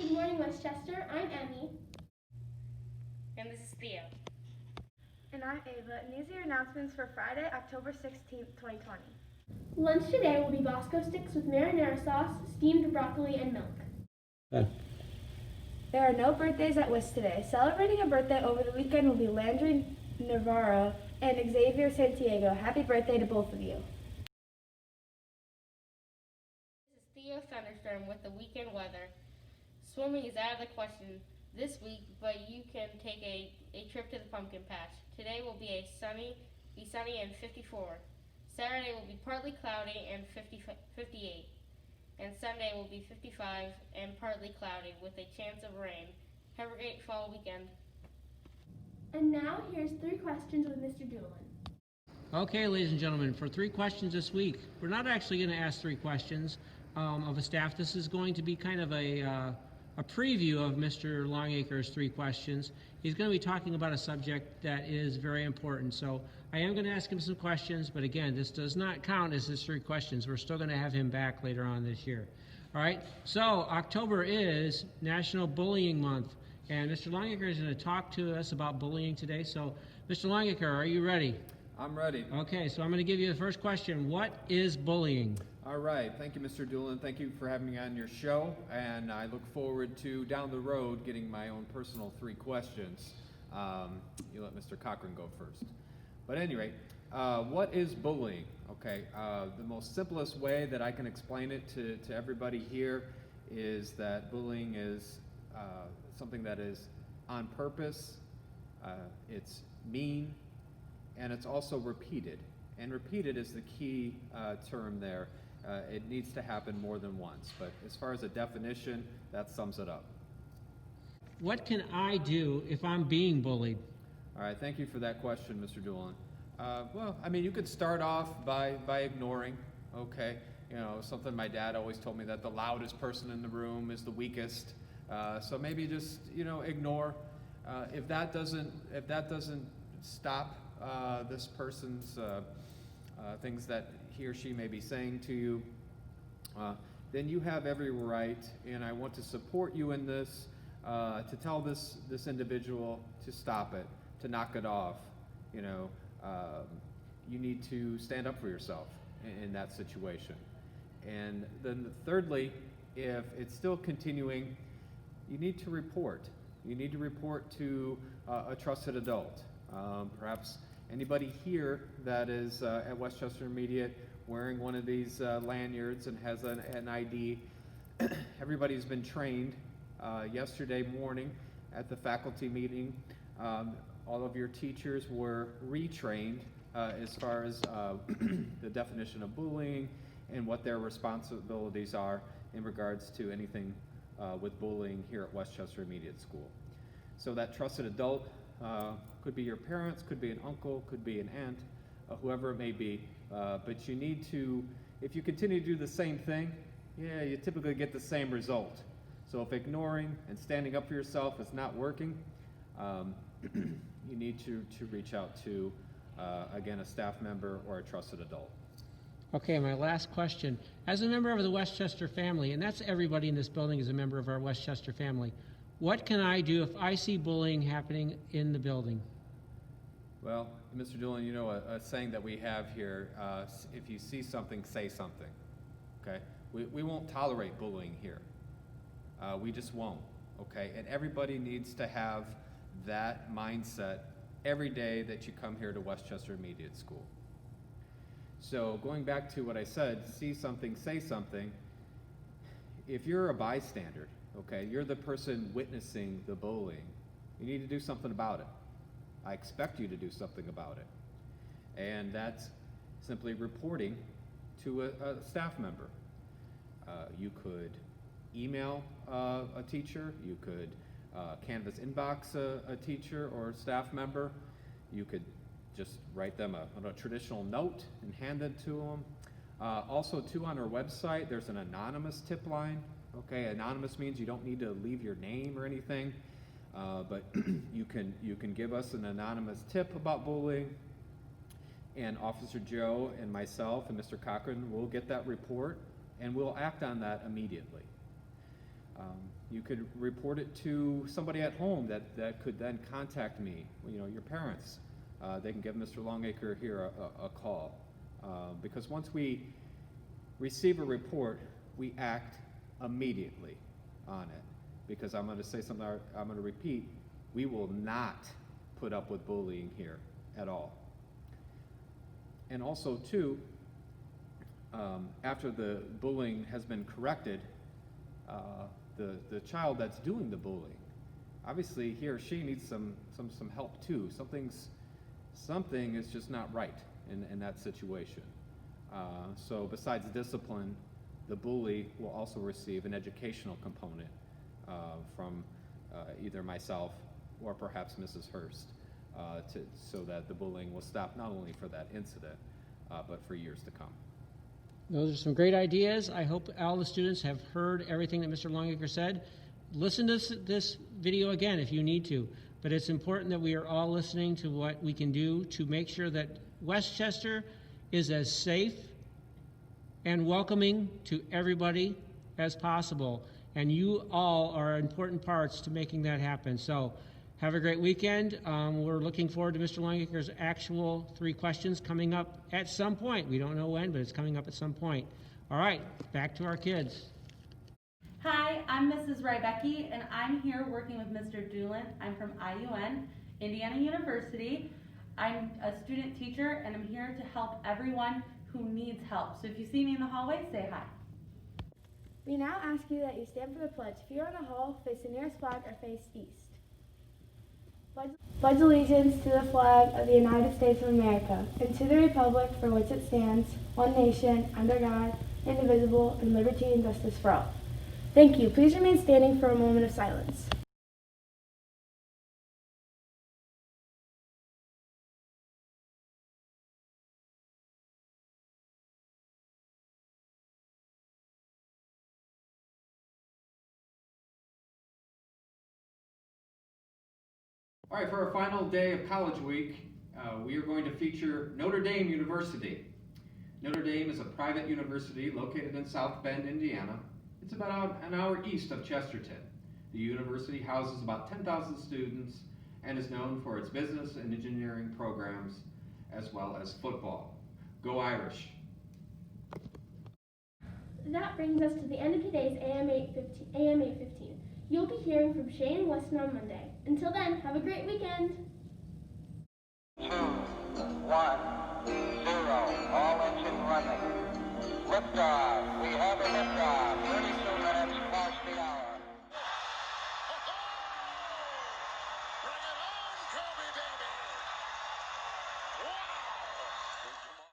Good morning, Westchester. I'm Emmy. And this is Theo. And I'm Ava, and these are your announcements for Friday, October 16th, 2020. Lunch today will be Bosco sticks with marinara sauce, steamed broccoli, and milk. There are no birthdays at WIS today. Celebrating a birthday over the weekend will be Landry Navarro and Xavier Santiago. Happy birthday to both of you. This is Theo Thunderstorm with the weekend weather. Swimming is out of the question this week, but you can take a trip to the pumpkin patch. Today will be sunny and 54. Saturday will be partly cloudy and 58. And Sunday will be 55 and partly cloudy with a chance of rain. Have a great fall weekend. And now here's 3 questions with Mr. Doolin. Okay, ladies and gentlemen, for 3 questions this week, we're not actually going to ask 3 questions of a staff. This is going to be kind of a preview of Mr. Longacre's 3 questions. He's going to be talking about a subject that is very important. So I am going to ask him some questions, but again, this does not count as his 3 questions. We're still going to have him back later on this year. All right, so October is National Bullying Month, and Mr. Longacre is going to talk to us about bullying today. So, Mr. Longacre, are you ready? I'm ready. Okay, so I'm going to give you the first question. What is bullying? All right. Thank you, Mr. Doolin. Thank you for having me on your show, and I look forward to, down the road, getting my own personal 3 questions. You let Mr. Cochran go first. But anyway, what is bullying? Okay, the most simplest way that I can explain it to everybody here is that bullying is something that is on purpose, it's mean, and it's also repeated. And repeated is the key term there. It needs to happen more than once. But as far as a definition, that sums it up. What can I do if I'm being bullied? All right, thank you for that question, Mr. Doolin. Well, I mean, you could start off by ignoring, okay? You know, something my dad always told me, that the loudest person in the room is the weakest. So maybe just, ignore. If that doesn't stop this person's things that he or she may be saying to you, then you have every right, and I want to support you in this, to tell this individual to stop it, to knock it off. You need to stand up for yourself in that situation. And then thirdly, if it's still continuing, you need to report. You need to report to a trusted adult. Perhaps anybody here that is at Westchester Intermediate wearing one of these lanyards and has an ID, everybody's been trained. Yesterday morning at the faculty meeting, all of your teachers were retrained as far as the definition of bullying and what their responsibilities are in regards to anything with bullying here at Westchester Intermediate School. So that trusted adult could be your parents, could be an uncle, could be an aunt, whoever it may be. But you need to, if you continue to do the same thing, you typically get the same result. So if ignoring and standing up for yourself is not working, you need to reach out to, again, a staff member or a trusted adult. Okay, my last question. As a member of the Westchester family, and that's everybody in this building is a member of our Westchester family, what can I do if I see bullying happening in the building? Well, Mr. Doolin, you know a saying that we have here, if you see something, say something, okay? We won't tolerate bullying here. We just won't, okay? And everybody needs to have that mindset every day that you come here to Westchester Intermediate School. So going back to what I said, see something, say something. If you're a bystander, okay, you're the person witnessing the bullying, you need to do something about it. I expect you to do something about it. And that's simply reporting to a staff member. You could email a teacher, you could canvas inbox a teacher or staff member, you could just write them a traditional note and hand it to them. Also, too, on our website, there's an anonymous tip line. Okay, anonymous means you don't need to leave your name or anything, but you can give us an anonymous tip about bullying, and Officer Joe and myself and Mr. Cochran will get that report, and we'll act on that immediately. You could report it to somebody at home that could then contact me, your parents. They can give Mr. Longacre here a call. Because once we receive a report, we act immediately on it. Because I'm going to say something I'm going to repeat, we will not put up with bullying here at all. And also, too, after the bullying has been corrected, the child that's doing the bullying, obviously he or she needs some help too. Something is just not right in that situation. So besides discipline, the bully will also receive an educational component from either myself or perhaps Mrs. Hurst, so that the bullying will stop not only for that incident, but for years to come. Those are some great ideas. I hope all the students have heard everything that Mr. Longacre said. Listen to this video again if you need to, but it's important that we are all listening to what we can do to make sure that Westchester is as safe and welcoming to everybody as possible, and you all are important parts to making that happen. So have a great weekend. We're looking forward to Mr. Longacre's actual 3 questions coming up at some point. We don't know when, but it's coming up at some point. All right, back to our kids. Hi, I'm Mrs. Rybecki, and I'm here working with Mr. Doolin. I'm from IUN, Indiana University. I'm a student teacher, and I'm here to help everyone who needs help. So if you see me in the hallway, say hi. We now ask you that you stand for the pledge. If you're in the hall, face the nearest flag or face east. Pledge allegiance to the flag of the United States of America and to the republic for which it stands, one nation, under God, indivisible, and liberty and justice for all. Thank you. Please remain standing for a moment of silence. All right, for our final day of college week, we are going to feature Notre Dame University. Notre Dame is a private university located in South Bend, Indiana. It's about an hour east of Chesterton. The university houses about 10,000 students and is known for its business and engineering programs as well as football. Go Irish! That brings us to the end of today's AM 815. You'll be hearing from Shane Weston on Monday. Until then, have a great weekend. 2, 1, 0, all engine running. Liftoff.